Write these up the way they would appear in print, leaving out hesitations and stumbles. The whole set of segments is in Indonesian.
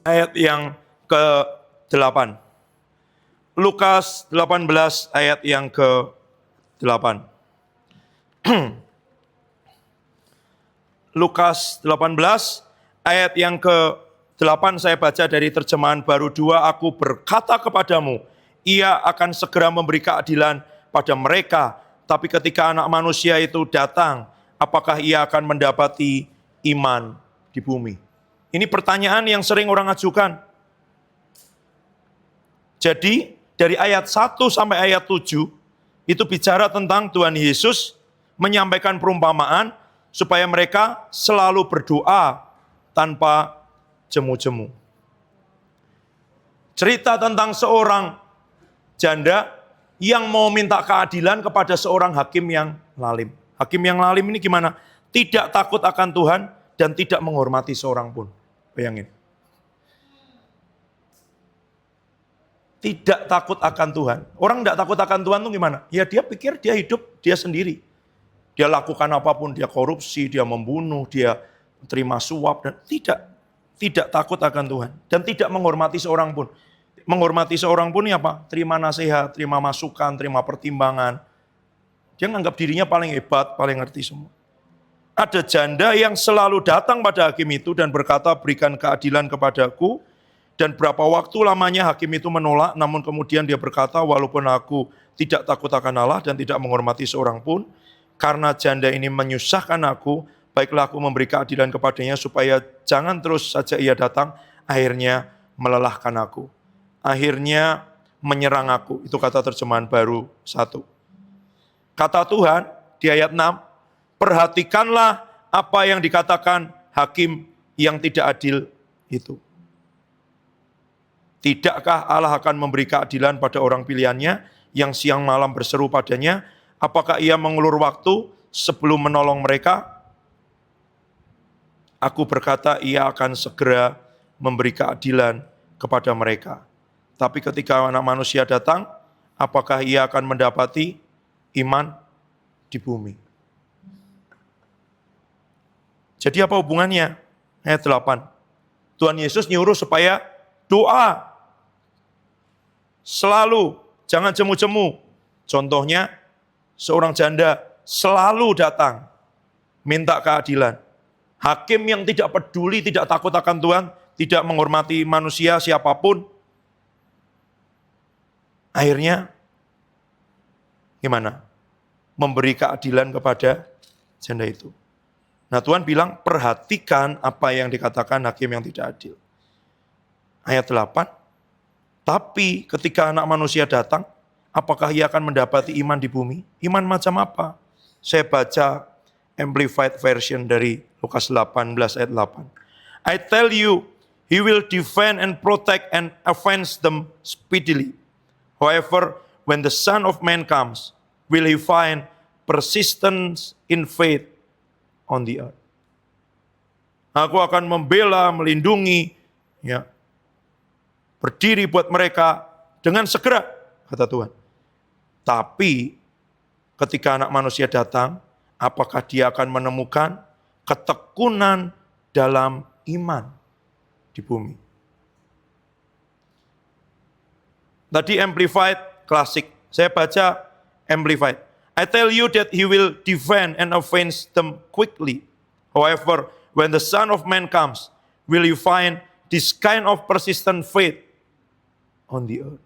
ayat yang ke-8. Lukas 18 ayat yang ke-8. Lukas 18 ayat yang ke-8 saya baca dari terjemahan baru 2. Aku berkata kepadamu, ia akan segera memberi keadilan pada mereka. Tapi ketika Anak Manusia itu datang, apakah ia akan mendapati iman di bumi? Ini pertanyaan yang sering orang ajukan. Jadi dari ayat 1 sampai ayat 7 itu bicara tentang Tuhan Yesus menyampaikan perumpamaan supaya mereka selalu berdoa tanpa jemu-jemu. Cerita tentang seorang janda yang mau minta keadilan kepada seorang hakim yang lalim. Hakim yang lalim ini gimana? Tidak takut akan Tuhan dan tidak menghormati seorang pun. Bayangin. Tidak takut akan Tuhan. Orang tidak takut akan Tuhan itu gimana? Ya dia pikir dia hidup dia sendiri. Dia lakukan apapun, dia korupsi, dia membunuh, dia terima suap, dan tidak takut akan Tuhan. Dan tidak menghormati seorang pun. Menghormati seorang pun ya apa? Terima nasihat, terima masukan, terima pertimbangan. Dia menganggap dirinya paling hebat, paling ngerti semua. Ada janda yang selalu datang pada hakim itu dan berkata, berikan keadilan kepadaku. Dan berapa waktu lamanya hakim itu menolak, namun kemudian dia berkata, walaupun aku tidak takut akan Allah dan tidak menghormati seorang pun, karena janda ini menyusahkan aku, baiklah aku memberi keadilan kepadanya supaya jangan terus saja ia datang, akhirnya melelahkan aku. Akhirnya menyerang aku. Itu kata terjemahan baru 1. Kata Tuhan di ayat 6, perhatikanlah apa yang dikatakan hakim yang tidak adil itu. Tidakkah Allah akan memberi keadilan pada orang pilihannya yang siang malam berseru padanya? Apakah ia mengulur waktu sebelum menolong mereka? Aku berkata ia akan segera memberi keadilan kepada mereka. Tapi ketika Anak Manusia datang, apakah ia akan mendapati iman di bumi? Jadi apa hubungannya? Ayat 8. Tuhan Yesus nyuruh supaya doa. Selalu, jangan jemu-jemu. Contohnya, seorang janda selalu datang, minta keadilan. Hakim yang tidak peduli, tidak takut akan Tuhan, tidak menghormati manusia siapapun. Akhirnya, gimana? Memberi keadilan kepada janda itu. Nah Tuhan bilang, perhatikan apa yang dikatakan hakim yang tidak adil. Ayat 8, tapi ketika Anak Manusia datang, apakah ia akan mendapati iman di bumi? Iman macam apa? Saya baca Amplified Version dari Lukas 18 ayat 8. I tell you, he will defend and protect and avenge them speedily. However, when the Son of Man comes, will he find persistence in faith on the earth? Aku akan membela, melindungi, ya, berdiri buat mereka dengan segera, kata Tuhan. Tapi ketika Anak Manusia datang, apakah dia akan menemukan ketekunan dalam iman di bumi? Tadi Amplified klasik, saya baca Amplified. I tell you that he will defend and avenge them quickly. However, when the Son of Man comes, will you find this kind of persistent faith on the earth?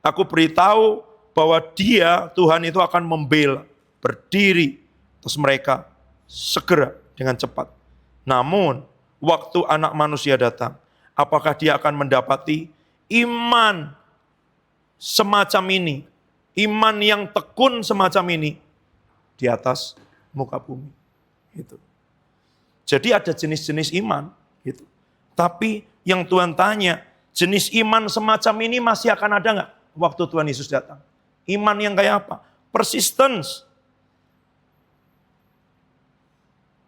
Aku beritahu bahwa dia, Tuhan itu akan membela, berdiri atas mereka segera dengan cepat. Namun, waktu Anak Manusia datang, apakah dia akan mendapati iman semacam ini, iman yang tekun semacam ini di atas muka bumi? Gitu. Jadi ada jenis-jenis iman, gitu. Tapi yang Tuhan tanya, jenis iman semacam ini masih akan ada nggak waktu Tuhan Yesus datang? Iman yang kayak apa? Persistence.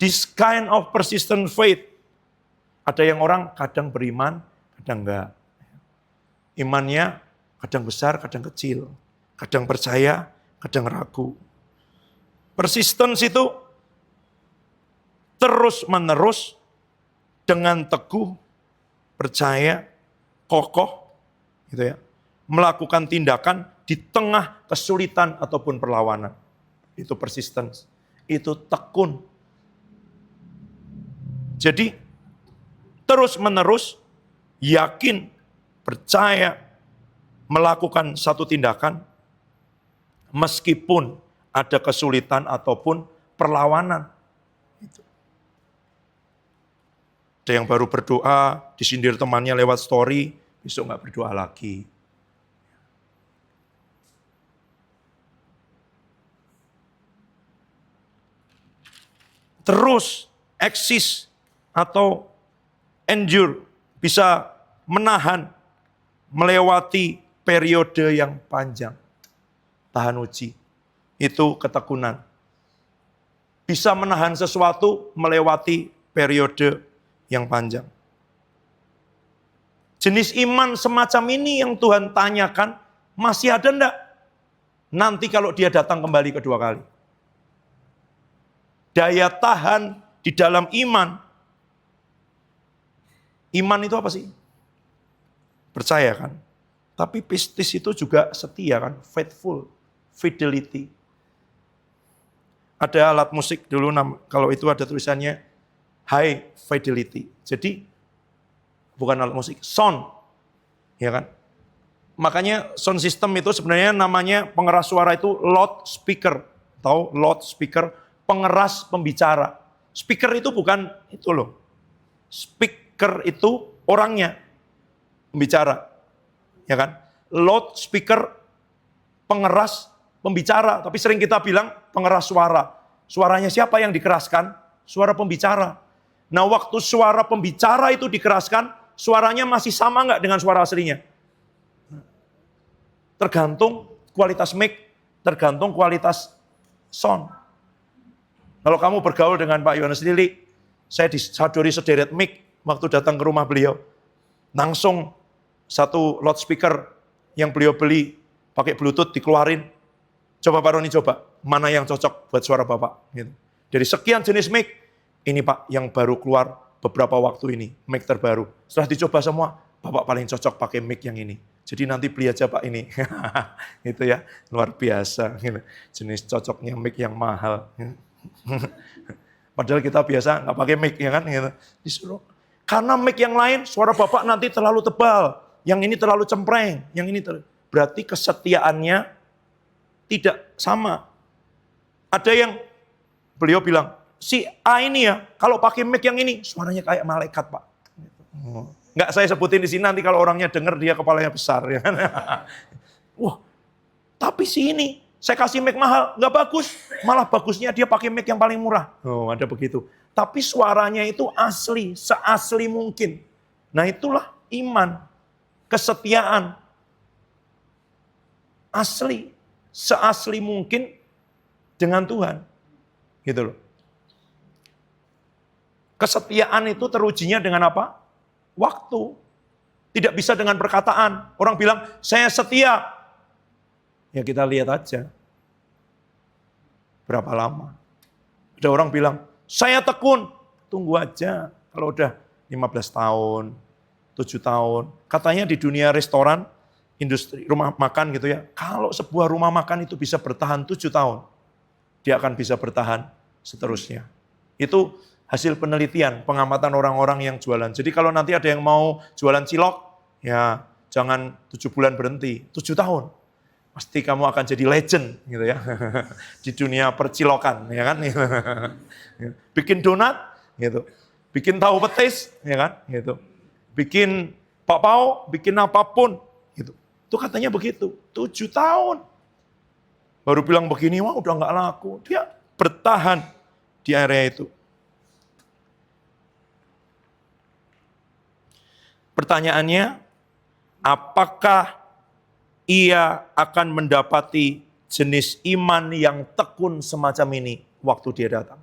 This kind of persistent faith. Ada yang orang kadang beriman, kadang enggak. Imannya kadang besar, kadang kecil. Kadang percaya, kadang ragu. Persistence itu terus-menerus dengan teguh percaya, kokoh, gitu ya, melakukan tindakan di tengah kesulitan ataupun perlawanan. Itu persistence, itu tekun. Jadi terus-menerus yakin, percaya, melakukan satu tindakan meskipun ada kesulitan ataupun perlawanan. Ada yang baru berdoa, disindir temannya lewat story, besok nggak berdoa lagi. Terus eksis atau endure, bisa menahan, melewati periode yang panjang. Tahan uji, itu ketekunan. Bisa menahan sesuatu melewati periode yang panjang. Jenis iman semacam ini yang Tuhan tanyakan, masih ada enggak? Nanti kalau dia datang kembali kedua kali. Daya tahan di dalam iman. Iman itu apa sih? Percaya kan? Tapi pistis itu juga setia kan? Faithful, fidelity. Ada alat musik dulu, kalau itu ada tulisannya high fidelity. Jadi bukan alat musik, sound, ya kan? Makanya sound system itu sebenarnya namanya pengeras suara itu loudspeaker, tahu loudspeaker, pengeras pembicara. Speaker itu bukan itu loh, speaker itu orangnya, pembicara, ya kan? Loudspeaker, pengeras pembicara, tapi sering kita bilang pengeras suara. Suaranya siapa yang dikeraskan? Suara pembicara. Nah, waktu suara pembicara itu dikeraskan, suaranya masih sama nggak dengan suara aslinya? Tergantung kualitas mic, tergantung kualitas sound. Kalau kamu bergaul dengan Pak Yohanes Lili, saya disadori sederet mic waktu datang ke rumah beliau. Langsung satu loudspeaker yang beliau beli pakai Bluetooth dikeluarin. Coba Pak Roni coba, mana yang cocok buat suara Bapak. Gitu. Dari sekian jenis mic, ini Pak yang baru keluar beberapa waktu ini, mic terbaru. Setelah dicoba semua, Bapak paling cocok pakai mic yang ini. Jadi nanti beli aja Pak ini. Itu ya, luar biasa. Gitu. Jenis cocoknya mic yang mahal. Padahal kita biasa nggak pakai mic, ya kan? Gitu. Disuruh. Karena mic yang lain, suara Bapak nanti terlalu tebal. Yang ini terlalu cempreng. Yang ini berarti kesetiaannya tidak sama. Ada yang beliau bilang, si A ini ya, kalau pakai mic yang ini, suaranya kayak malaikat Pak. Nggak saya sebutin di sini, nanti kalau orangnya dengar dia kepalanya besar. Ya kan? Wah, tapi si ini, saya kasih mic mahal, nggak bagus. Malah bagusnya dia pakai mic yang paling murah. Oh, ada begitu. Tapi suaranya itu asli, seasli mungkin. Nah itulah iman, kesetiaan. Asli, seasli mungkin dengan Tuhan. Gitu loh. Kesetiaan itu terujinya dengan apa? Waktu. Tidak bisa dengan perkataan. Orang bilang, saya setia. Ya kita lihat aja. Berapa lama. Ada orang bilang, saya tekun. Tunggu aja. Kalau udah 15 tahun, 7 tahun. Katanya di dunia restoran, industri rumah makan gitu ya. Kalau sebuah rumah makan itu bisa bertahan 7 tahun. Dia akan bisa bertahan seterusnya. Itu hasil penelitian, pengamatan orang-orang yang jualan. Jadi kalau nanti ada yang mau jualan cilok, ya jangan 7 bulan berhenti, 7 tahun. Pasti kamu akan jadi legend gitu ya. Di dunia percilokan, ya kan? Bikin donat gitu. Bikin tahu petis, ya kan? Gitu. Bikin bakpao, bikin apapun gitu. Itu katanya begitu, 7 tahun. Baru bilang begini, wah udah nggak laku. Dia bertahan di area itu. Pertanyaannya, apakah ia akan mendapati jenis iman yang tekun semacam ini waktu dia datang?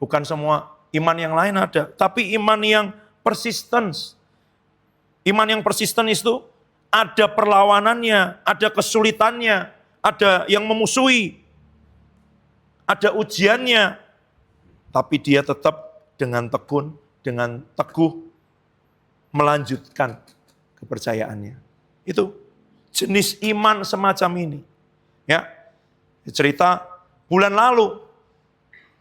Bukan semua iman yang lain ada, tapi iman yang persistence. Iman yang persisten itu ada perlawanannya, ada kesulitannya, ada yang memusuhi, ada ujiannya, tapi dia tetap dengan tekun, dengan teguh, melanjutkan kepercayaannya. Itu jenis iman semacam ini. Ya, cerita bulan lalu,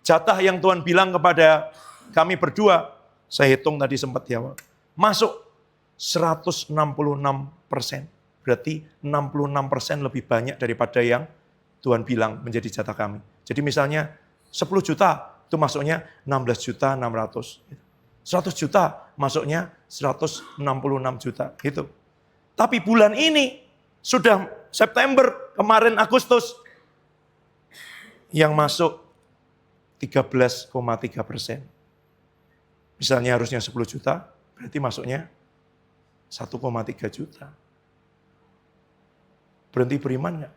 jatah yang Tuhan bilang kepada kami berdua, saya hitung tadi sempat di awal, masuk 166%. Berarti 66% lebih banyak daripada yang Tuhan bilang menjadi jatah kami. Jadi misalnya 10 juta, itu masuknya 16.600.000. 100 juta, masuknya 166 juta. Gitu. Tapi bulan ini, sudah September, kemarin Agustus, yang masuk 13,3%. Misalnya harusnya 10 juta, berarti masuknya 1,3 juta. Berhenti beriman nggak?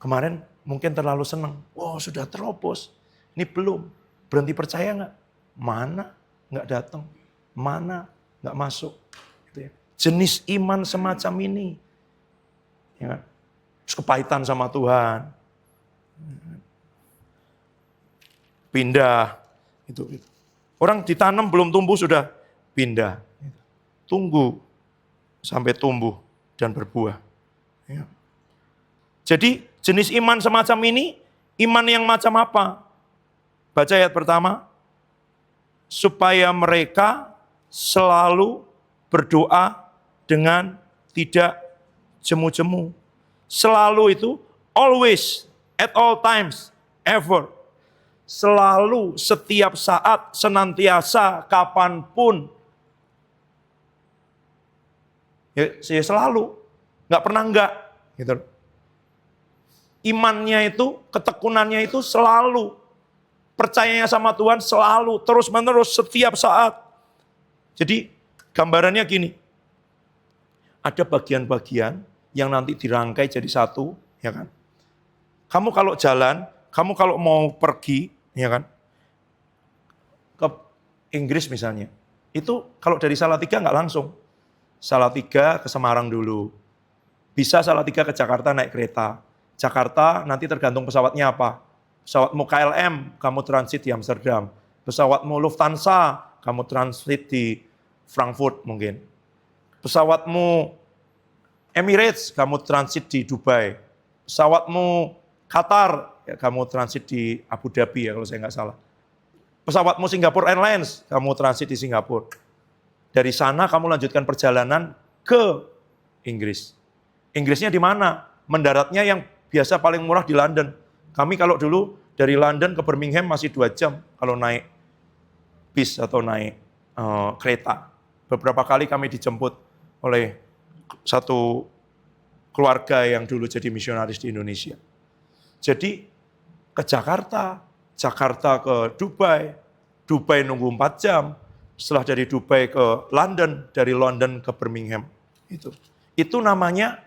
Kemarin mungkin terlalu senang. Wow, sudah terobos. Ini belum. Berhenti percaya nggak? Mana? Nggak datang. Mana? Nggak masuk. Gitu ya. Jenis iman semacam ini. Ya. Terus kepahitan sama Tuhan. Pindah. Itu. Orang ditanam belum tumbuh sudah pindah. Tunggu sampai tumbuh dan berbuah. Ya. Jadi jenis iman semacam ini, iman yang macam apa? Baca ayat pertama. Supaya mereka selalu berdoa dengan tidak jemu-jemu. Selalu itu, always, at all times, ever. Selalu, setiap saat, senantiasa, kapanpun. Ya selalu, nggak pernah enggak. Gitu. Imannya itu, ketekunannya itu selalu. Percayanya sama Tuhan selalu, terus-menerus, setiap saat. Jadi gambarannya gini. Ada bagian-bagian yang nanti dirangkai jadi satu, ya kan? Kamu kalau jalan, kamu kalau mau pergi, ya kan? Ke Inggris misalnya. Itu kalau dari Salatiga nggak langsung. Salatiga ke Semarang dulu. Bisa Salatiga ke Jakarta naik kereta. Jakarta nanti tergantung pesawatnya apa. Pesawatmu KLM, kamu transit di Amsterdam. Pesawatmu Lufthansa, kamu transit di Frankfurt mungkin. Pesawatmu Emirates, kamu transit di Dubai. Pesawatmu Qatar, ya kamu transit di Abu Dhabi ya kalau saya nggak salah. Pesawatmu Singapore Airlines, kamu transit di Singapura. Dari sana kamu lanjutkan perjalanan ke Inggris. Inggrisnya di mana? Mendaratnya yang biasa paling murah di London. Kami kalau dulu dari London ke Birmingham masih 2 jam kalau naik bis atau naik kereta. Beberapa kali kami dijemput oleh satu keluarga yang dulu jadi misionaris di Indonesia. Jadi ke Jakarta, Jakarta ke Dubai, Dubai nunggu 4 jam, setelah dari Dubai ke London, dari London ke Birmingham. Itu namanya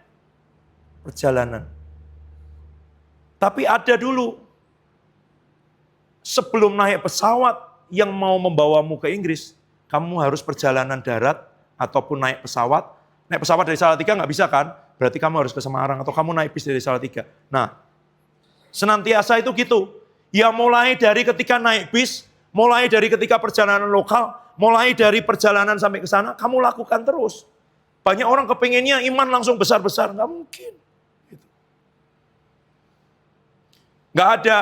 perjalanan. Tapi ada dulu, sebelum naik pesawat yang mau membawamu ke Inggris, kamu harus perjalanan darat ataupun naik pesawat. Naik pesawat dari Salatiga nggak bisa kan? Berarti kamu harus ke Semarang atau kamu naik bis dari Salatiga. Nah, senantiasa itu gitu. Ya mulai dari ketika naik bis, mulai dari ketika perjalanan lokal, mulai dari perjalanan sampai ke sana, kamu lakukan terus. Banyak orang kepinginnya iman langsung besar-besar, nggak mungkin. Nggak ada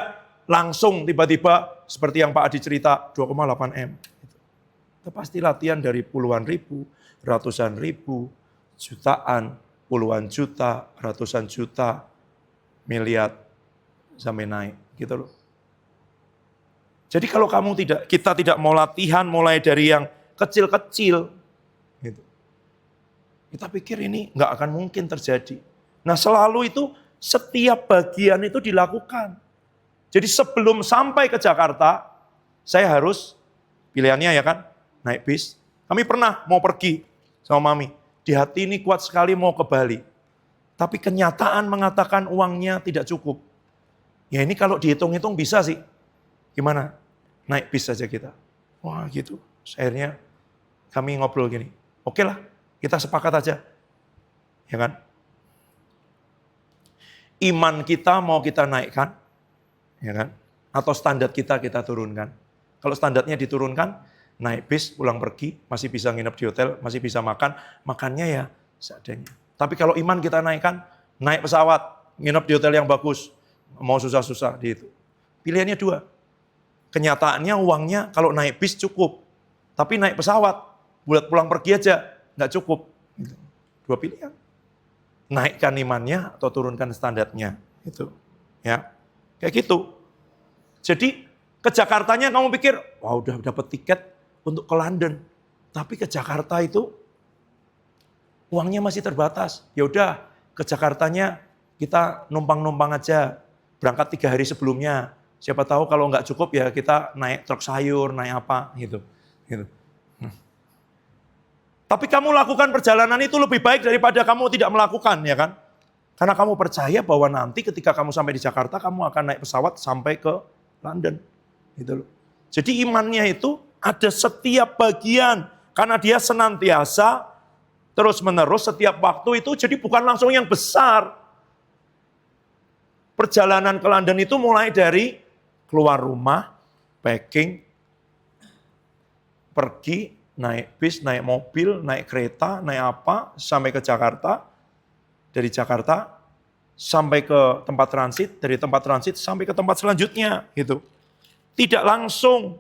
langsung tiba-tiba seperti yang Pak Adi cerita 2,8 M. Itu pasti latihan dari puluhan ribu, ratusan ribu, jutaan, puluhan juta, ratusan juta, miliar sampai naik gitu loh. Jadi kalau kita tidak mau latihan mulai dari yang kecil-kecil, gitu. Kita pikir ini nggak akan mungkin terjadi. Nah selalu itu setiap bagian itu dilakukan. Jadi sebelum sampai ke Jakarta, saya harus, pilihannya ya kan, naik bis. Kami pernah mau pergi sama Mami. Di hati ini kuat sekali mau ke Bali. Tapi kenyataan mengatakan uangnya tidak cukup. Ya ini kalau dihitung-hitung bisa sih. Gimana? Naik bis saja kita. Wah gitu. Akhirnya kami ngobrol gini. Oke lah, kita sepakat aja. Ya kan? Iman kita mau kita naikkan, ya kan? Atau standar kita turunkan. Kalau standarnya diturunkan, naik bis, pulang pergi, masih bisa nginep di hotel, masih bisa makan, makannya ya seadanya. Tapi kalau iman kita naikkan, naik pesawat, nginep di hotel yang bagus, mau susah-susah di itu. Pilihannya dua. Kenyataannya uangnya kalau naik bis cukup, tapi naik pesawat, buat pulang pergi aja, nggak cukup. Dua pilihan. Naikkan imannya atau turunkan standarnya. Itu. Ya. Kayak gitu. Jadi ke Jakartanya kamu pikir, wah udah dapat tiket untuk ke London. Tapi ke Jakarta itu uangnya masih terbatas. Ya udah, ke Jakartanya kita numpang-numpang aja. Berangkat 3 hari sebelumnya. Siapa tahu kalau nggak cukup ya kita naik truk sayur, naik apa gitu. Tapi kamu lakukan perjalanan itu lebih baik daripada kamu tidak melakukan, ya kan? Karena kamu percaya bahwa nanti ketika kamu sampai di Jakarta, kamu akan naik pesawat sampai ke London. Gitu loh. Jadi imannya itu ada setiap bagian. Karena dia senantiasa, terus menerus setiap waktu itu, jadi bukan langsung yang besar. Perjalanan ke London itu mulai dari keluar rumah, packing, pergi, naik bis, naik mobil, naik kereta, naik apa, sampai ke Jakarta. Dari Jakarta sampai ke tempat transit, dari tempat transit sampai ke tempat selanjutnya. Gitu. Tidak langsung.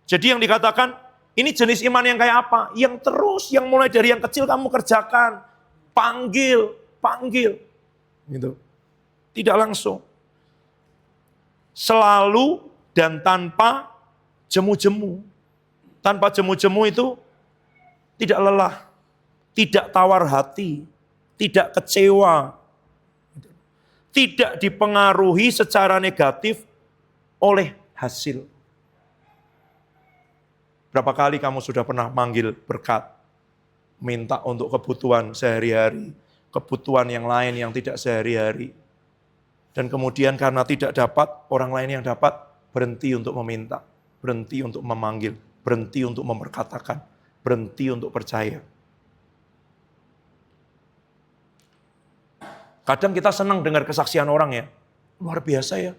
Jadi yang dikatakan, ini jenis iman yang kayak apa? Yang terus, yang mulai dari yang kecil kamu kerjakan. Panggil. Gitu. Tidak langsung. Selalu dan tanpa jemu-jemu. Tanpa jemu-jemu itu tidak lelah, tidak tawar hati, tidak kecewa, tidak dipengaruhi secara negatif oleh hasil. Berapa kali kamu sudah pernah manggil berkat, minta untuk kebutuhan sehari-hari, kebutuhan yang lain yang tidak sehari-hari. Dan kemudian karena tidak dapat, orang lain yang dapat berhenti untuk meminta, berhenti untuk memanggil, berhenti untuk memperkatakan, berhenti untuk percaya. Kadang kita senang dengar kesaksian orang ya, luar biasa ya.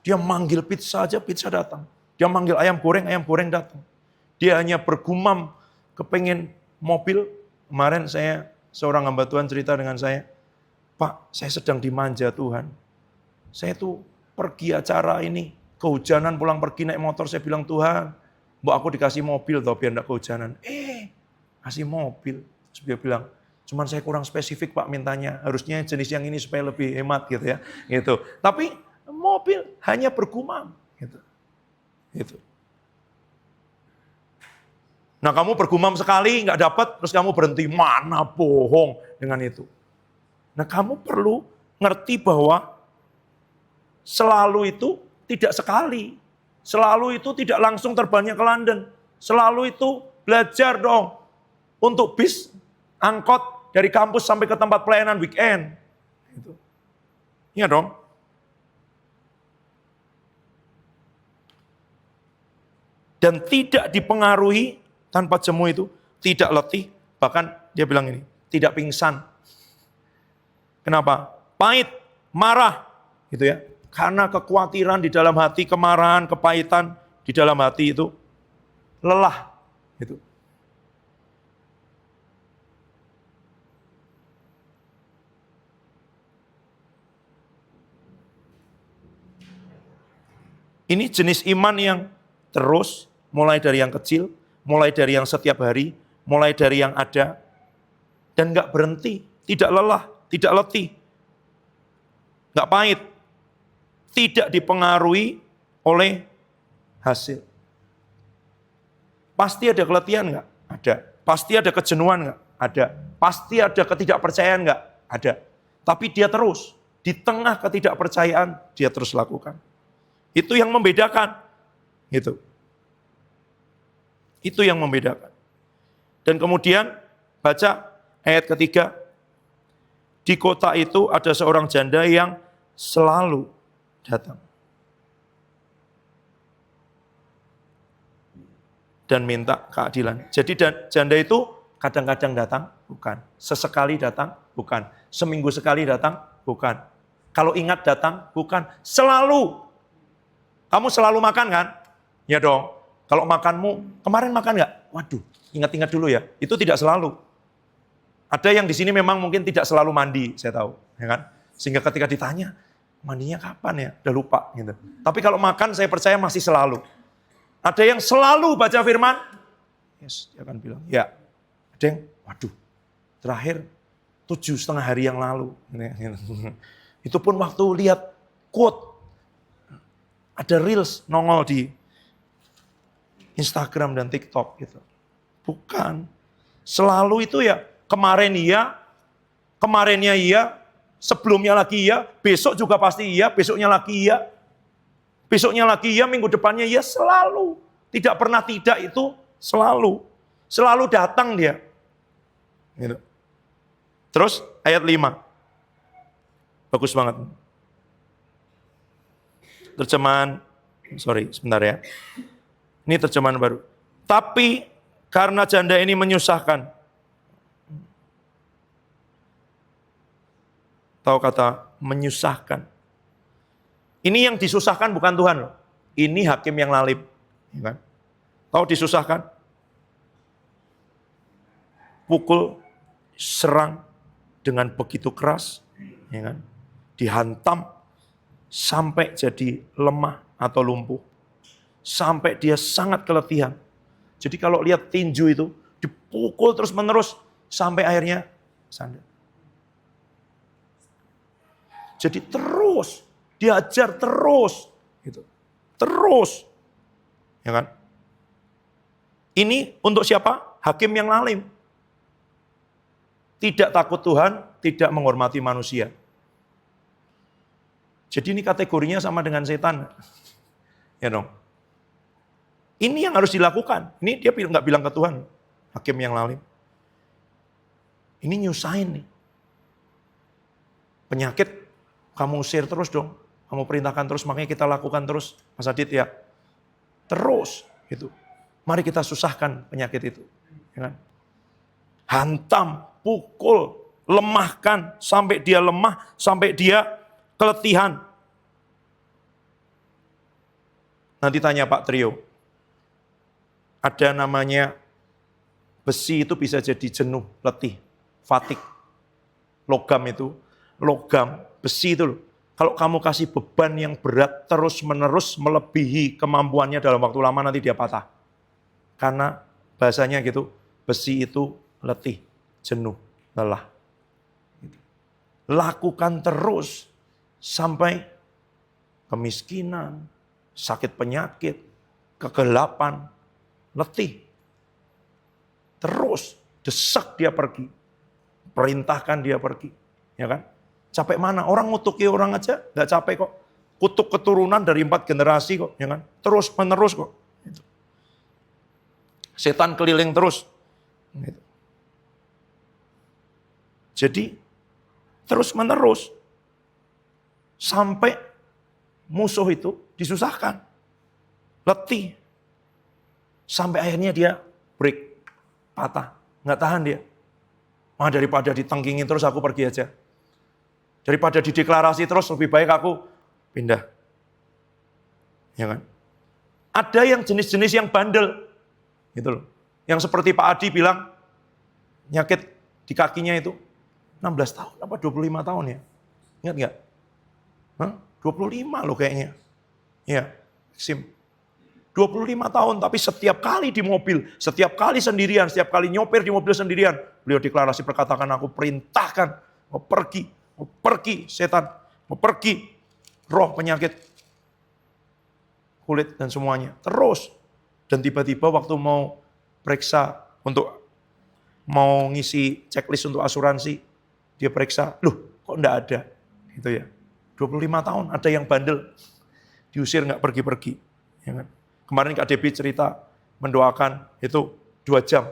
Dia manggil pizza aja, pizza datang. Dia manggil ayam goreng datang. Dia hanya bergumam, kepengen mobil. Kemarin seorang hamba Tuhan cerita dengan saya, Pak, saya sedang dimanja Tuhan. Saya tuh pergi acara ini, kehujanan pulang pergi naik motor, saya bilang Tuhan, mbak aku dikasih mobil toh biar enggak kehujanan. Kasih mobil. Terus dia bilang, cuman saya kurang spesifik Pak mintanya, harusnya jenis yang ini supaya lebih hemat gitu ya. Gitu. Tapi mobil hanya bergumam. Gitu. Nah kamu bergumam sekali, nggak dapat, terus kamu berhenti, mana bohong dengan itu. Nah kamu perlu ngerti bahwa selalu itu tidak sekali. Selalu itu tidak langsung terbangnya ke London. Selalu itu belajar dong untuk bis, angkot dari kampus sampai ke tempat pelayanan weekend. Iya dong. Dan tidak dipengaruhi tanpa jemu itu, tidak letih, bahkan dia bilang ini, tidak pingsan. Kenapa? Pahit, marah, gitu ya. Karena kekhawatiran di dalam hati, kemarahan, kepahitan di dalam hati itu lelah, gitu. Ini jenis iman yang terus, mulai dari yang kecil, mulai dari yang setiap hari, mulai dari yang ada, dan nggak berhenti, tidak lelah, tidak letih, nggak pahit, tidak dipengaruhi oleh hasil. Pasti ada keletihan nggak? Ada. Pasti ada kejenuhan nggak? Ada. Pasti ada ketidakpercayaan nggak? Ada. Tapi dia terus, di tengah ketidakpercayaan, dia terus lakukan. Itu yang membedakan. Gitu. Itu yang membedakan. Dan kemudian baca ayat ketiga. Di kota itu ada seorang janda yang selalu datang. Dan minta keadilan. Jadi janda itu kadang-kadang datang, bukan. Sesekali datang, bukan. Seminggu sekali datang, bukan. Kalau ingat datang, bukan. Selalu. Kamu selalu makan kan? Ya dong. Kalau makanmu, kemarin makan nggak? Waduh, ingat-ingat dulu ya. Itu tidak selalu. Ada yang di sini memang mungkin tidak selalu mandi, saya tahu, ya kan? Sehingga ketika ditanya, mandinya kapan ya? Udah lupa gitu. Tapi kalau makan saya percaya masih selalu. Ada yang selalu baca firman, yes, dia akan bilang, ya. Ada yang, waduh, terakhir 7,5 hari yang lalu. Itu pun waktu lihat quote, ada reels nongol di Instagram dan TikTok gitu. Bukan. Selalu itu ya kemarinnya iya, sebelumnya lagi iya, besok juga pasti iya, besoknya lagi iya. Besoknya lagi iya, minggu depannya iya, selalu. Tidak pernah tidak itu selalu. Selalu datang dia. Gitu. Terus ayat 5. Bagus banget. Terjemahan, sebentar ya. Ini terjemahan baru. Tapi karena janda ini menyusahkan. Tahu kata menyusahkan. Ini yang disusahkan bukan Tuhan loh. Ini hakim yang lalim. Ya kan? Tahu disusahkan? Pukul, serang dengan begitu keras. Ya kan? Dihantam sampai jadi lemah atau lumpuh. Sampai dia sangat keletihan. Jadi kalau lihat tinju itu, dipukul terus menerus sampai akhirnya sandar. Jadi terus, diajar terus. Gitu. Terus. Ya kan? Ini untuk siapa? Hakim yang lalim. Tidak takut Tuhan, tidak menghormati manusia. Jadi ini kategorinya sama dengan setan. Ya dong. Ini yang harus dilakukan. Ini dia nggak bilang ke Tuhan. Hakim yang lalim. Ini nyusahin nih. Penyakit kamu usir terus dong. Kamu perintahkan terus, makanya kita lakukan terus. Mas Adit ya. Terus. Gitu. Mari kita susahkan penyakit itu. Ya kan? Hantam, pukul, lemahkan. Sampai dia lemah, sampai dia keletihan. Nanti tanya Pak Trio. Ada namanya besi itu bisa jadi jenuh, letih, fatik. Logam itu, besi itu loh. Kalau kamu kasih beban yang berat terus-menerus melebihi kemampuannya dalam waktu lama nanti dia patah. Karena bahasanya gitu, besi itu letih, jenuh, lelah. Lakukan terus sampai kemiskinan, sakit penyakit, kegelapan, letih. Terus desak dia pergi. Perintahkan dia pergi. Ya kan? Capek mana? Orang ngutuki orang aja gak capek kok. Kutuk keturunan dari 4 generasi kok. Ya kan? Terus menerus kok. Gitu. Setan keliling terus. Gitu. Jadi terus menerus. Sampai musuh itu disusahkan. Letih. Sampai akhirnya dia break. Patah. Nggak tahan dia. Daripada ditengkingin terus aku pergi aja. Daripada dideklarasi terus lebih baik aku pindah. Ya kan? Ada yang jenis-jenis yang bandel. Gitu loh. Yang seperti Pak Adi bilang, nyakit di kakinya itu 16 tahun apa 25 tahun ya? Ingat nggak? 25 loh kayaknya. Ya, Sim. 25 tahun, tapi setiap kali di mobil, setiap kali sendirian, setiap kali nyopir di mobil sendirian, beliau deklarasi berkatakan, aku perintahkan, mau pergi setan, mau pergi roh penyakit, kulit dan semuanya. Terus, dan tiba-tiba waktu mau periksa untuk mau ngisi checklist untuk asuransi, dia periksa, loh kok enggak ada, gitu ya. 25 tahun, ada yang bandel, diusir nggak pergi-pergi, ya kan? Kemarin Kak Debbie cerita, mendoakan itu 2 jam.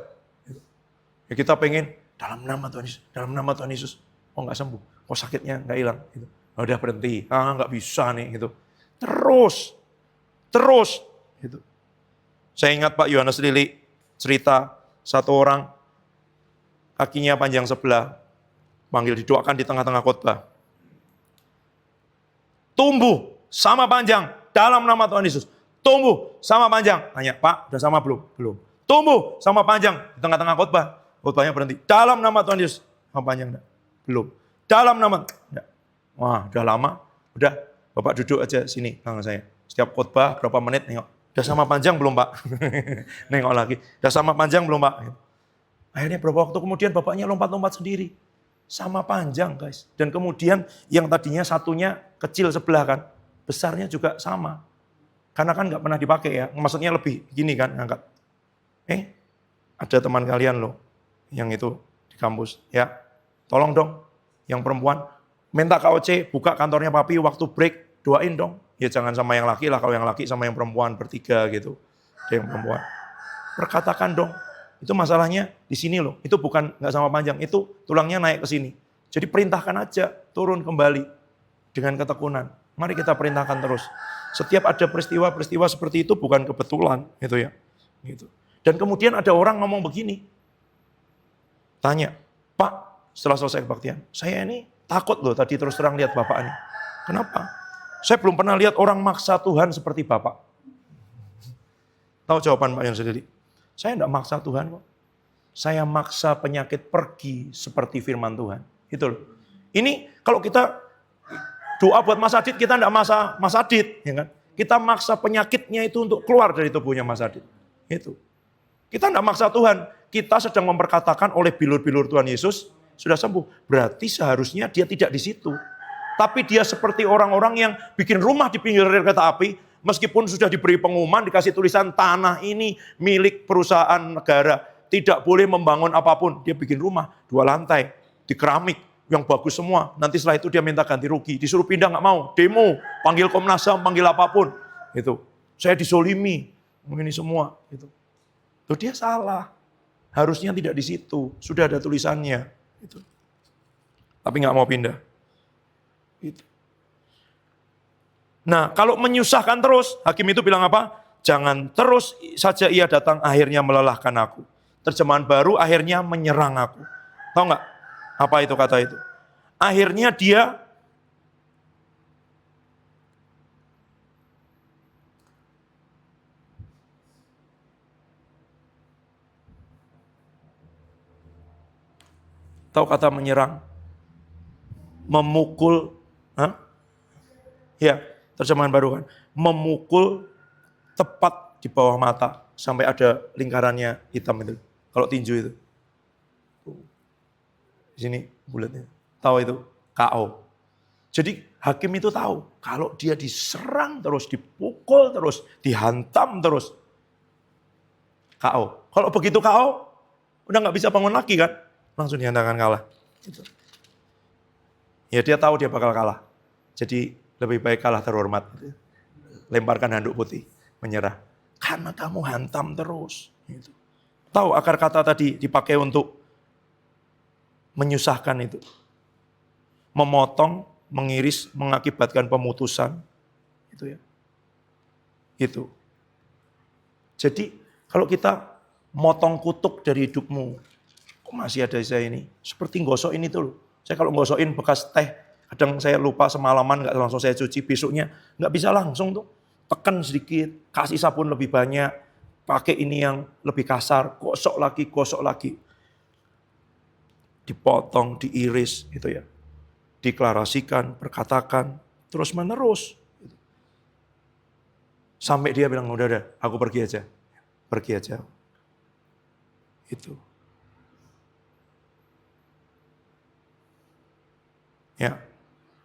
Ya kita pengen, dalam nama Tuhan Yesus, oh nggak sembuh, oh sakitnya nggak hilang. Gitu. Oh, udah berhenti, nggak bisa nih. Gitu. Terus. Gitu. Saya ingat Pak Yohanes Lili, cerita satu orang, kakinya panjang sebelah, panggil didoakan di tengah-tengah khotbah. Tumbuh sama panjang dalam nama Tuhan Yesus. Tumbuh sama panjang. Tanya, Pak, udah sama belum? Belum. Tumbuh sama panjang. Di tengah-tengah khotbah. Khotbahnya berhenti. Dalam nama Tuhan Yesus. Sama panjang enggak? Belum. Dalam nama. Enggak. Wah, udah lama. Udah, Bapak duduk aja sini. Tangan saya. Setiap khotbah berapa menit nengok. Udah sama panjang belum, Pak? Nengok lagi. Udah sama panjang belum, Pak? Akhirnya beberapa waktu kemudian bapaknya lompat-lompat sendiri. Sama panjang, guys. Dan kemudian yang tadinya satunya kecil sebelah kan. Besarnya juga sama. Karena kan nggak pernah dipakai ya, maksudnya lebih gini kan ngangkat. Ada teman kalian loh, yang itu di kampus, ya tolong dong, yang perempuan, minta KOC, buka kantornya papi waktu break, doain dong. Ya jangan sama yang laki lah, kalau yang laki sama yang perempuan, bertiga gitu. Ada yang perempuan. Perkatakan dong, itu masalahnya di sini loh, itu bukan nggak sama panjang, itu tulangnya naik ke sini. Jadi perintahkan aja, turun kembali dengan ketekunan. Mari kita perintahkan terus. Setiap ada peristiwa-peristiwa seperti itu bukan kebetulan, gitu ya. Gitu. Dan kemudian ada orang ngomong begini. Tanya, Pak, setelah selesai kebaktian, saya ini takut loh tadi terus terang lihat Bapak ini. Kenapa? Saya belum pernah lihat orang maksa Tuhan seperti Bapak. Tahu jawaban Pak yang sendiri? Saya enggak maksa Tuhan kok. Saya maksa penyakit pergi seperti firman Tuhan. Gitu loh. Ini kalau kita doa buat Mas Adit, kita enggak maksa Mas Adit, ya kan? Kita maksa penyakitnya itu untuk keluar dari tubuhnya Mas Adit. Itu. Kita enggak maksa Tuhan. Kita sedang memperkatakan oleh bilur-bilur Tuhan Yesus sudah sembuh. Berarti seharusnya dia tidak di situ. Tapi dia seperti orang-orang yang bikin rumah di pinggir rel kereta api, meskipun sudah diberi pengumuman, dikasih tulisan tanah ini milik perusahaan negara, tidak boleh membangun apapun. Dia bikin rumah 2 lantai di keramik yang bagus semua. Nanti setelah itu dia minta ganti rugi. Disuruh pindah nggak mau. Demo, panggil Komnas HAM, panggil apapun. Itu. Saya disolimi. Ini semua. Itu. Tuh dia salah. Harusnya tidak di situ. Sudah ada tulisannya. Itu. Tapi nggak mau pindah. Itu. Nah, kalau menyusahkan terus, hakim itu bilang apa? Jangan terus saja ia datang akhirnya melelahkan aku. Terjemahan baru akhirnya menyerang aku. Tahu nggak? Apa itu kata itu? Akhirnya dia tahu kata menyerang? Memukul, ya terjemahan baru kan? Memukul tepat di bawah mata sampai ada lingkarannya hitam itu. Kalau tinju itu. Di sini bulatnya. Tahu itu? KO. Jadi hakim itu tahu kalau dia diserang terus, dipukul terus, dihantam terus. KO. Kalau begitu KO, udah nggak bisa bangun lagi kan? Langsung dinyatakan kalah. Gitu. Ya dia tahu dia bakal kalah. Jadi lebih baik kalah terhormat. Lemparkan handuk putih, menyerah. Karena kamu hantam terus. Gitu. Tahu akar kata tadi dipakai untuk menyusahkan itu. Memotong, mengiris, mengakibatkan pemutusan. Itu ya. Itu. Jadi kalau kita motong kutuk dari hidupmu, kok masih ada saya ini? Seperti ngosokin itu loh. Saya kalau ngosokin bekas teh, kadang saya lupa semalaman, nggak langsung saya cuci, besoknya nggak bisa langsung tuh. Tekan sedikit, kasih sabun lebih banyak, pakai ini yang lebih kasar, gosok lagi. Dipotong, diiris, gitu ya. Deklarasikan, perkatakan, terus menerus. Sampai dia bilang, udah, aku pergi aja. Pergi aja. Itu. Ya.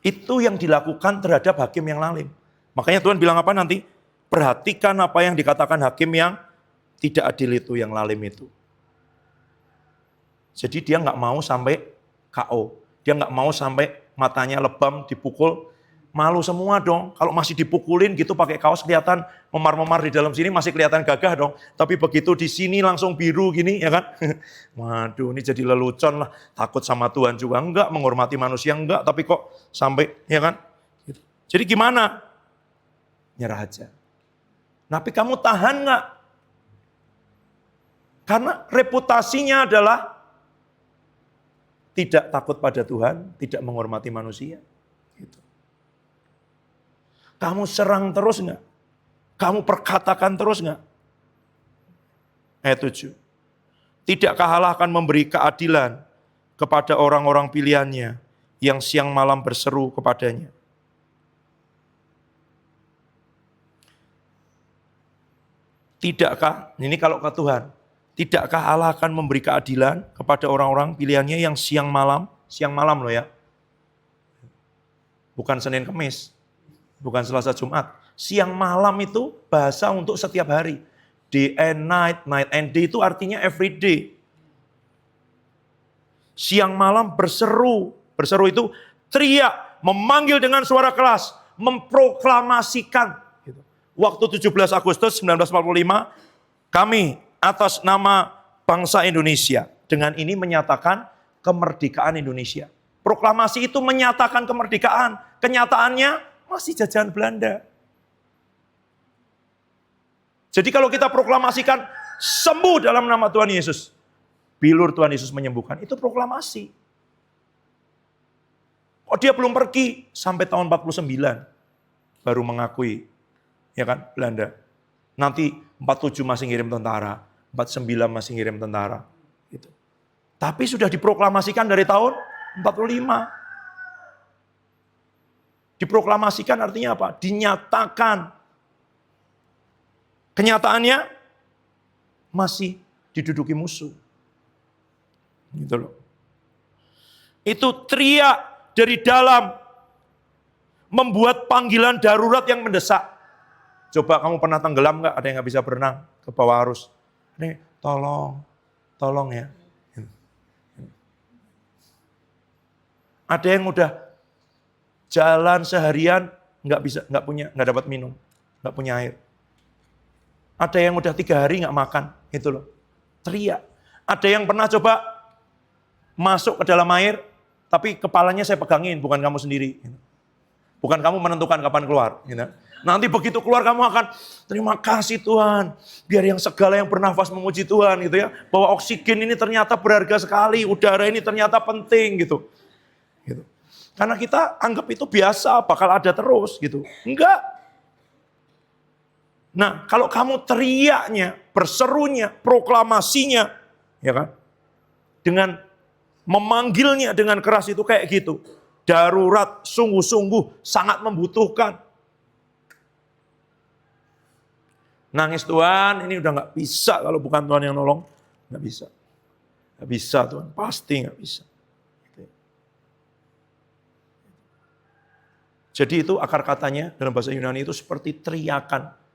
Itu yang dilakukan terhadap hakim yang lalim. Makanya Tuhan bilang apa nanti? Perhatikan apa yang dikatakan hakim yang tidak adil itu, yang lalim itu. Jadi dia nggak mau sampai KO. Dia nggak mau sampai matanya lebam, dipukul. Malu semua dong. Kalau masih dipukulin gitu pakai kaos kelihatan memar-memar di dalam sini masih kelihatan gagah dong. Tapi begitu di sini langsung biru gini ya kan. Waduh ini jadi lelucon lah. Takut sama Tuhan juga enggak, menghormati manusia enggak. Tapi kok sampai ya kan. Jadi gimana? Nyerah aja. Tapi kamu tahan enggak? Karena reputasinya adalah tidak takut pada Tuhan, tidak menghormati manusia. Gitu. Kamu serang terus enggak? Kamu perkatakan terus nggak? Ayat 7. Tidakkah Allah akan memberi keadilan kepada orang-orang pilihannya yang siang malam berseru kepadanya? Tidakkah, ini kalau ke Tuhan, tidakkah Allah akan memberi keadilan kepada orang-orang pilihannya yang siang malam loh ya. Bukan Senin Kemis, bukan Selasa Jumat. Siang malam itu bahasa untuk setiap hari. Day and night, night and day itu artinya every day. Siang malam berseru. Berseru itu teriak, memanggil dengan suara keras, memproklamasikan. Waktu 17 Agustus 1945, kami atas nama bangsa Indonesia, dengan ini menyatakan kemerdekaan Indonesia. Proklamasi itu menyatakan kemerdekaan. Kenyataannya masih jajahan Belanda. Jadi kalau kita proklamasikan sembuh dalam nama Tuhan Yesus, bilur Tuhan Yesus menyembuhkan, itu proklamasi. Oh dia belum pergi sampai tahun 49 baru mengakui, ya kan, Belanda. Nanti 47 masih ngirim tentara, 49 masih ngirim tentara. Gitu. Tapi sudah diproklamasikan dari tahun 45. Diproklamasikan artinya apa? Dinyatakan. Kenyataannya masih diduduki musuh. Gitu loh. Itu teriak dari dalam, membuat panggilan darurat yang mendesak. Coba kamu pernah tenggelam nggak? Ada yang nggak bisa berenang ke bawah arus. Ini tolong ya. Ada yang udah jalan seharian nggak dapat minum, nggak punya air. Ada yang udah 3 hari nggak makan, itu loh. Teriak. Ada yang pernah coba masuk ke dalam air, tapi kepalanya saya pegangin, bukan kamu sendiri. Bukan kamu menentukan kapan keluar. Nanti begitu keluar kamu akan, terima kasih Tuhan. Biar yang segala yang bernafas memuji Tuhan gitu ya. Bahwa oksigen ini ternyata berharga sekali, udara ini ternyata penting gitu. Karena kita anggap itu biasa, bakal ada terus gitu. Enggak. Nah, kalau kamu teriaknya, berserunya, proklamasinya, ya kan? Dengan memanggilnya dengan keras itu kayak gitu. Darurat, sungguh-sungguh, sangat membutuhkan. Nangis Tuhan, ini udah gak bisa kalau bukan Tuhan yang nolong. Gak bisa. Gak bisa Tuhan, pasti gak bisa. Jadi itu akar katanya dalam bahasa Yunani itu seperti teriakan.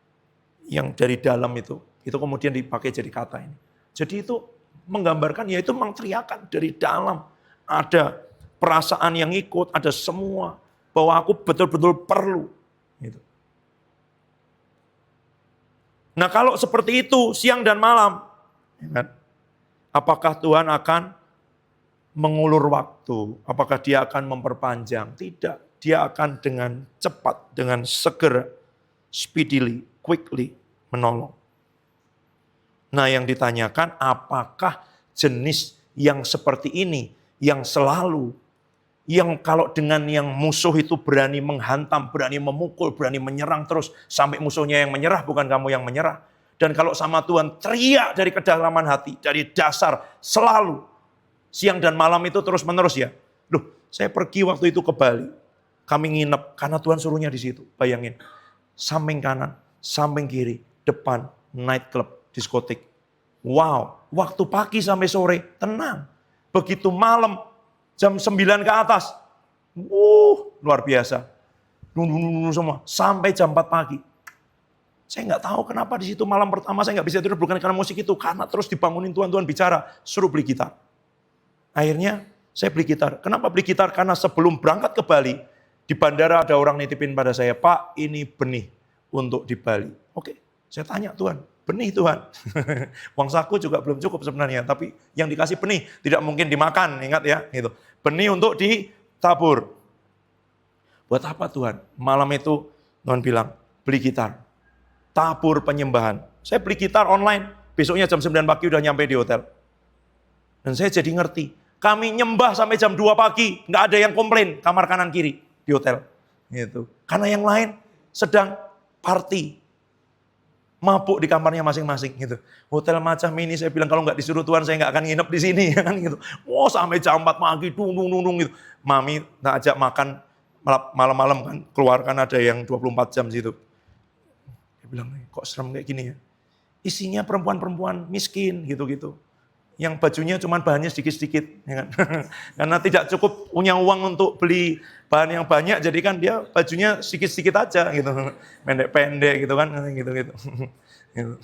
Yang dari dalam itu kemudian dipakai jadi kata ini. Jadi itu menggambarkan, ya itu memang teriakan dari dalam. Ada perasaan yang ikut, ada semua. Bahwa aku betul-betul perlu. Gitu. Nah kalau seperti itu siang dan malam, ya kan, apakah Tuhan akan mengulur waktu? Apakah dia akan memperpanjang? Tidak. Dia akan dengan cepat, dengan segera, speedily, quickly menolong. Nah yang ditanyakan, apakah jenis yang seperti ini, yang selalu, yang kalau dengan yang musuh itu berani menghantam, berani memukul, berani menyerang terus, sampai musuhnya yang menyerah, bukan kamu yang menyerah. Dan kalau sama Tuhan teriak dari kedalaman hati, dari dasar, selalu, siang dan malam itu terus menerus ya. Loh, saya pergi waktu itu ke Bali, kami nginep, karena Tuhan suruhnya di situ, bayangin. Samping kanan, samping kiri, depan, night club, diskotik. Wow, waktu pagi sampai sore, tenang. Begitu malam, jam 9 ke atas, luar biasa. Semua, sampai jam 4 pagi. Saya nggak tahu kenapa di situ malam pertama saya nggak bisa tidur, bukan karena musik itu, karena terus dibangunin Tuhan bicara, suruh beli gitar. Akhirnya saya beli gitar. Kenapa beli gitar? Karena sebelum berangkat ke Bali, di bandara ada orang nitipin pada saya, Pak ini benih untuk di Bali. Oke. Saya tanya Tuhan, benih Tuhan. Uang saku juga belum cukup sebenarnya, tapi yang dikasih benih tidak mungkin dimakan, ingat ya, gitu. Benih untuk ditabur. Buat apa Tuhan? Malam itu Tuhan bilang, beli gitar. Tabur penyembahan. Saya beli gitar online, besoknya jam 9 pagi udah nyampe di hotel. Dan saya jadi ngerti, kami nyembah sampai jam 2 pagi, nggak ada yang komplain, kamar kanan kiri di hotel. Gitu. Karena yang lain sedang party. mabuk di kamarnya masing-masing gitu. Hotel macam ini saya bilang kalau nggak disuruh Tuhan saya nggak akan nginep di sini ya kan gitu. Wah sampai jam 4 pagi dung gitu. Mami tak ajak makan malam-malam kan, keluarkan ada yang 24 jam situ. Dia bilang kok serem kayak gini ya. Isinya perempuan-perempuan miskin gitu-gitu. Yang bajunya cuma bahannya sedikit-sedikit. Ya kan? Karena tidak cukup punya uang untuk beli bahan yang banyak, jadi kan dia bajunya sedikit-sedikit aja gitu. Pendek-pendek gitu kan. Gitu-gitu. Gitu.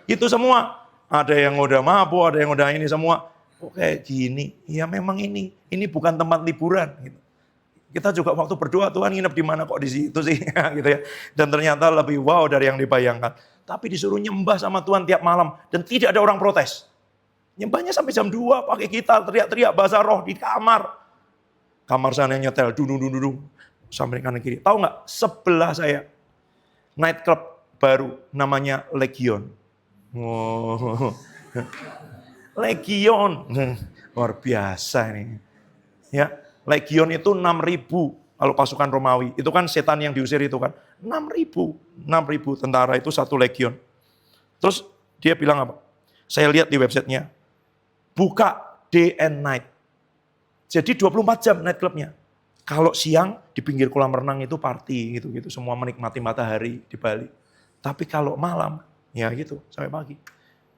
Itu semua. Ada yang udah mabuk, ada yang udah ini semua. Kok kayak gini? Ya memang ini bukan tempat liburan. Gitu. Kita juga waktu berdoa, Tuhan nginep di mana kok di situ sih, gitu ya. Dan ternyata lebih wow dari yang dibayangkan. Tapi disuruh nyembah sama Tuhan tiap malam dan tidak ada orang protes. Nyembahnya sampai jam 2 pakai gitar, teriak-teriak bahasa roh di kamar. Kamar sana nyetel, dudung, sampai kanan kiri. Tahu nggak? Sebelah saya night club baru namanya Legion. Oh. Legion, luar biasa ini. Ya. Legion itu 6.000 kalau pasukan Romawi. Itu kan setan yang diusir itu kan. 6.000 tentara itu satu legion. Terus dia bilang apa? Saya lihat di websitenya. Buka day and night. Jadi 24 jam night clubnya. Kalau siang di pinggir kolam renang itu party gitu-gitu. Semua menikmati matahari di Bali. Tapi kalau malam ya gitu sampai pagi.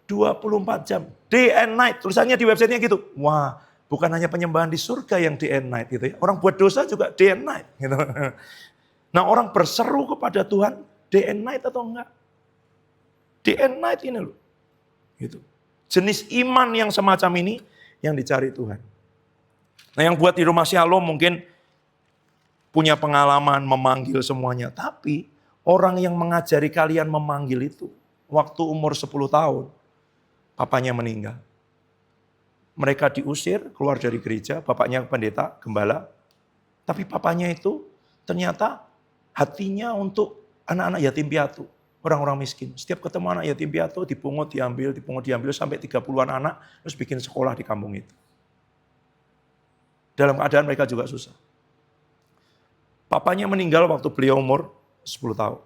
24 jam. Day and night. Tulisannya di websitenya gitu. Wah. Bukan hanya penyembahan di surga yang day and night gitu ya. Orang buat dosa juga day and night gitu. Nah, orang berseru kepada Tuhan day and night atau enggak? Day and night ini loh. Gitu. Jenis iman yang semacam ini yang dicari Tuhan. Nah, yang buat di rumah Shalom mungkin punya pengalaman memanggil semuanya, tapi orang yang mengajari kalian memanggil itu waktu umur 10 tahun papanya meninggal. Mereka diusir, keluar dari gereja, bapaknya pendeta, gembala. Tapi papanya itu ternyata hatinya untuk anak-anak yatim piatu, orang-orang miskin. Setiap ketemu anak yatim piatu, dipungut, diambil, sampai 30-an anak, terus bikin sekolah di kampung itu. Dalam keadaan mereka juga susah. Papanya meninggal waktu beliau umur 10 tahun.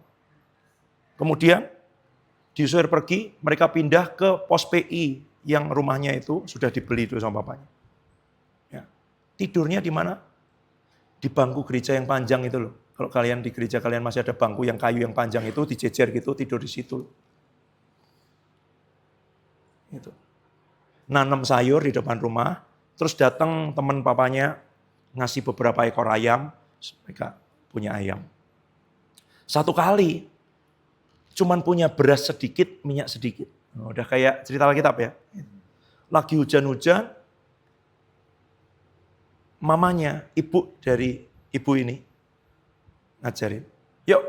Kemudian diusir pergi, mereka pindah ke pos PI, yang rumahnya itu sudah dibeli dulu sama bapaknya. Ya. Tidurnya di mana? Di bangku gereja yang panjang itu loh. Kalau kalian di gereja kalian masih ada bangku yang kayu yang panjang itu dijejer gitu, tidur di situ. Itu. Nanam sayur di depan rumah, terus datang teman papanya ngasih beberapa ekor ayam, mereka punya ayam. Satu kali cuman punya beras sedikit, minyak sedikit. Udah kayak cerita Alkitab ya. Lagi hujan-hujan, mamanya, ibu dari ibu ini, ngajarin. Yuk,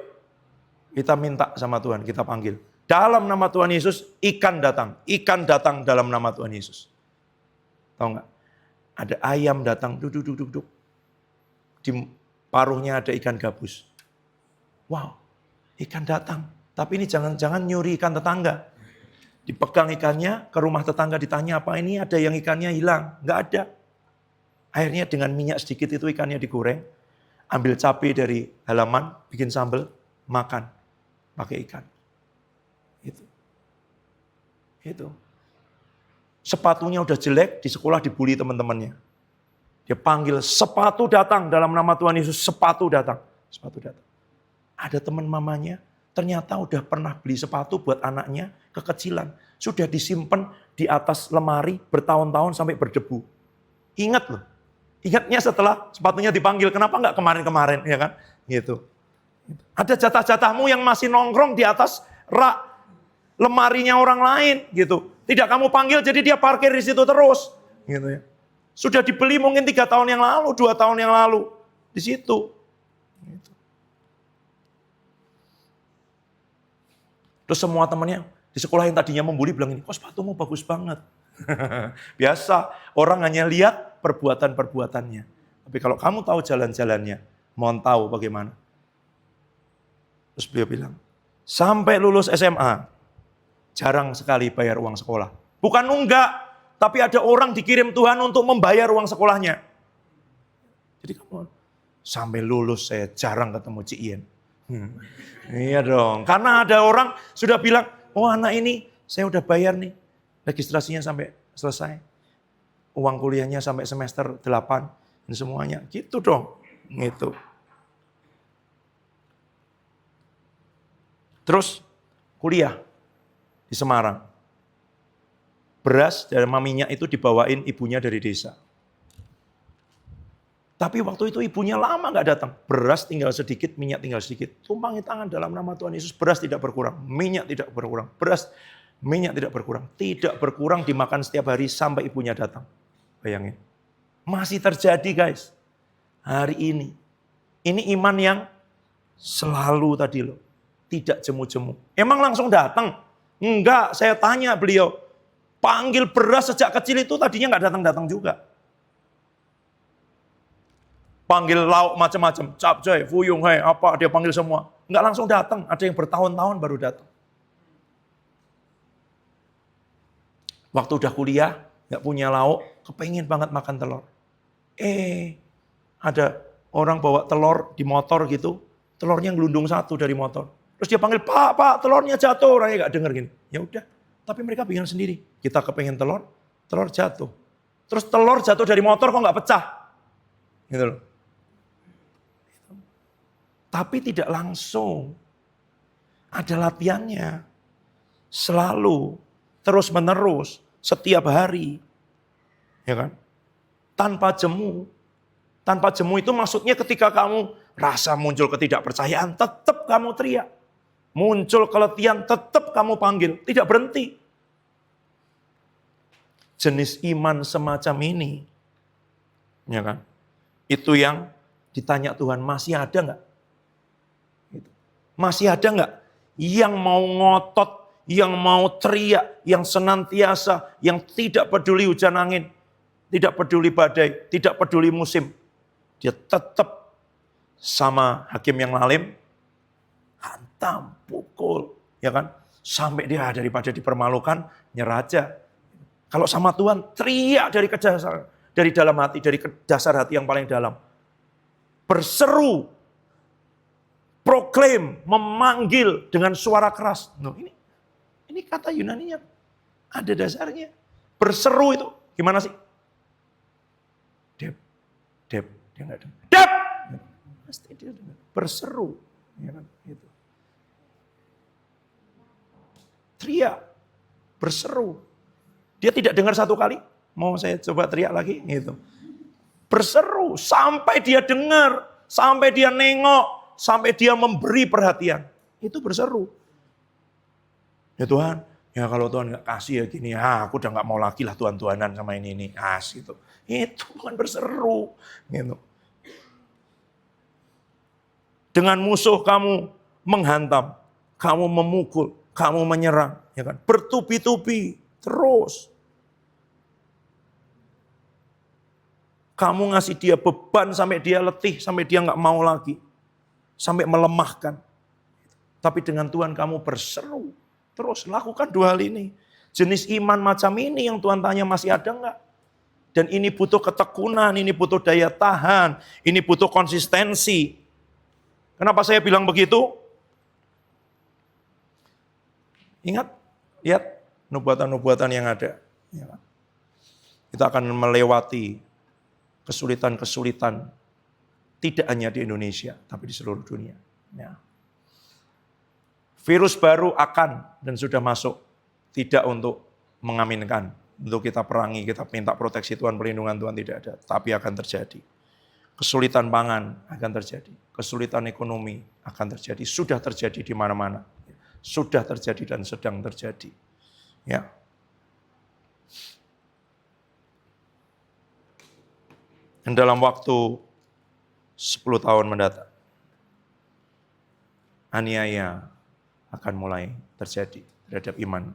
kita minta sama Tuhan, kita panggil. Dalam nama Tuhan Yesus, ikan datang. Ikan datang dalam nama Tuhan Yesus. Tahu nggak? Ada ayam datang, duduk. Di paruhnya ada ikan gabus. Wow, ikan datang. Tapi ini jangan-jangan nyuri ikan tetangga. Dipegang ikannya, ke rumah tetangga ditanya apa ini, ada yang ikannya hilang. Nggak ada. Akhirnya dengan minyak sedikit itu ikannya digoreng. Ambil cabai dari halaman, bikin sambal, makan. Pakai ikan. Itu. Sepatunya udah jelek, di sekolah dibully teman-temannya. Dia panggil, sepatu datang dalam nama Tuhan Yesus, sepatu datang. Sepatu datang. Ada teman mamanya, ternyata udah pernah beli sepatu buat anaknya, kekecilan. Sudah disimpan di atas lemari bertahun-tahun sampai berdebu. Ingat loh. Ingatnya setelah sepatunya dipanggil, kenapa nggak kemarin-kemarin, ya kan? Gitu. Ada jatah-jatahmu yang masih nongkrong di atas rak lemarinya orang lain, gitu. Tidak kamu panggil, jadi dia parkir di situ terus, gitu ya. Sudah dibeli mungkin 3 tahun yang lalu, 2 tahun yang lalu, di situ. Gitu. Terus semua temannya di sekolah yang tadinya membuli bilang ini, kok sepatumu bagus banget. Biasa, orang hanya lihat perbuatan-perbuatannya. Tapi kalau kamu tahu jalan-jalannya, mohon tahu bagaimana. Terus beliau bilang, sampai lulus SMA, jarang sekali bayar uang sekolah. Bukan nunggak, tapi ada orang dikirim Tuhan untuk membayar uang sekolahnya. Jadi kamu, sampai lulus saya jarang ketemu Cik Ien. Iya dong, karena ada orang sudah bilang, oh anak ini saya udah bayar nih, registrasinya sampai selesai, uang kuliahnya sampai semester 8, dan semuanya, gitu dong. Gitu. Terus kuliah di Semarang. Beras dan minyak itu dibawain ibunya dari desa. Tapi waktu itu ibunya lama nggak datang. Beras tinggal sedikit, minyak tinggal sedikit. Tumpangi tangan dalam nama Tuhan Yesus, beras tidak berkurang, minyak tidak berkurang. Beras, minyak tidak berkurang. Tidak berkurang dimakan setiap hari sampai ibunya datang. Bayangin. Masih terjadi guys. Hari ini. Ini iman yang selalu tadi loh. Tidak jemu-jemu. Emang langsung datang? Enggak, saya tanya beliau. Panggil beras sejak kecil itu tadinya nggak datang-datang juga. Panggil lauk macam-macam, capcay, fuyung, hai, apa dia panggil semua. Nggak langsung datang, ada yang bertahun-tahun baru datang. Waktu udah kuliah, nggak punya lauk, kepengen banget makan telur. Ada orang bawa telur di motor gitu, telurnya ngelundung satu dari motor. Terus dia panggil, Pak, telurnya jatuh. Orangnya nggak denger gini. Ya udah, tapi mereka bikin sendiri. Kita kepengen telur jatuh. Terus telur jatuh dari motor kok nggak pecah? Gitu loh. Tapi tidak langsung. Ada latihannya. Selalu, terus-menerus, setiap hari. Ya kan? Tanpa jemu. Tanpa jemu itu maksudnya ketika kamu rasa muncul ketidakpercayaan, tetap kamu teriak. Muncul keletihan, tetap kamu panggil. Tidak berhenti. Jenis iman semacam ini. Ya kan? Itu yang ditanya Tuhan, masih ada nggak? Masih ada nggak yang mau ngotot, yang mau teriak, yang senantiasa, yang tidak peduli hujan angin, tidak peduli badai, tidak peduli musim. Dia tetap sama hakim yang lalim, hantam, pukul, ya kan? Sampai dia daripada dipermalukan, nyerah aja. Kalau sama Tuhan, teriak dari dalam hati, dari dasar hati yang paling dalam. Berseru, proklaim, memanggil dengan suara keras. Nah, ini kata Yunaninya ada dasarnya. Berseru itu gimana sih? Dep, dia nggak dengar. Dep, pasti dia dengar. Berseru, ya kan? Gitu. Teriak, berseru. Dia tidak dengar satu kali. Mau saya coba teriak lagi, gitu. Berseru sampai dia dengar, sampai dia nengok. Sampai dia memberi perhatian. Itu berseru. Ya Tuhan, ya kalau Tuhan gak kasih ya gini, aku udah gak mau lagi lah Tuhan-Tuhanan sama ini. Gitu. Itu Tuhan berseru. Gitu. Dengan musuh kamu menghantam, kamu memukul, kamu menyerang. Ya kan? Bertubi-tubi, terus. Kamu ngasih dia beban sampai dia letih, sampai dia gak mau lagi. Sampai melemahkan. Tapi dengan Tuhan kamu berseru. Terus lakukan dua hal ini. Jenis iman macam ini yang Tuhan tanya masih ada enggak? Dan ini butuh ketekunan, ini butuh daya tahan, ini butuh konsistensi. Kenapa saya bilang begitu? Ingat, lihat nubuatan-nubuatan yang ada. Kita akan melewati kesulitan-kesulitan. Tidak hanya di Indonesia, tapi di seluruh dunia. Ya. Virus baru akan dan sudah masuk. Tidak untuk mengaminkan. Untuk kita perangi, kita minta proteksi Tuhan, perlindungan Tuhan tidak ada. Tapi akan terjadi. Kesulitan pangan akan terjadi. Kesulitan ekonomi akan terjadi. Sudah terjadi di mana-mana. Sudah terjadi dan sedang terjadi. Ya. Dan dalam waktu 10 tahun mendatang, aniaya akan mulai terjadi terhadap iman.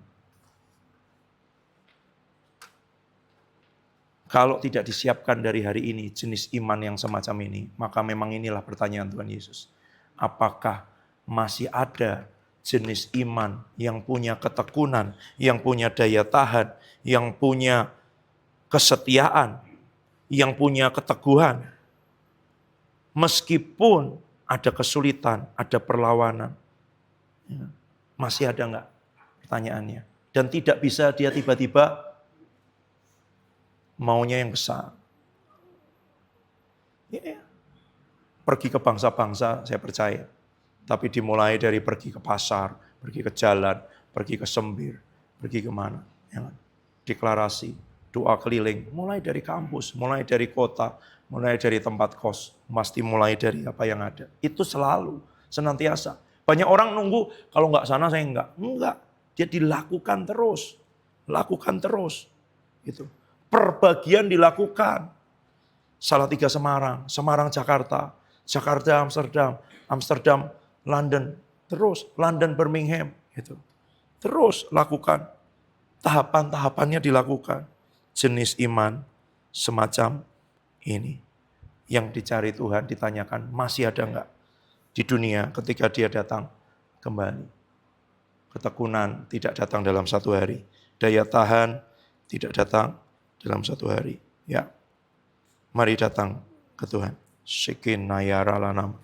Kalau tidak disiapkan dari hari ini jenis iman yang semacam ini, maka memang inilah pertanyaan Tuhan Yesus. Apakah masih ada jenis iman yang punya ketekunan, yang punya daya tahan, yang punya kesetiaan, yang punya keteguhan? Meskipun ada kesulitan, ada perlawanan. Ya. Masih ada enggak pertanyaannya? Dan tidak bisa dia tiba-tiba maunya yang besar. Ya. Pergi ke bangsa-bangsa saya percaya. Tapi dimulai dari pergi ke pasar, pergi ke jalan, pergi ke sembir, pergi kemana. Ya. Deklarasi, doa keliling, mulai dari kampus, mulai dari kota, mulai dari tempat kos. Pasti mulai dari apa yang ada. Itu selalu, senantiasa. Banyak orang nunggu, kalau nggak sana saya enggak. Enggak, dia dilakukan terus. Lakukan terus. Gitu. Perbagian dilakukan. Salatiga Semarang, Semarang Jakarta, Jakarta Amsterdam, Amsterdam London, terus London Birmingham. Gitu. Terus lakukan. Tahapan-tahapannya dilakukan. Jenis iman semacam ini. Yang dicari Tuhan ditanyakan, masih ada enggak? Di dunia ketika dia datang kembali. Ketekunan tidak datang dalam satu hari. Daya tahan tidak datang dalam satu hari. Ya, mari datang ke Tuhan. Shekinah ya ralanam.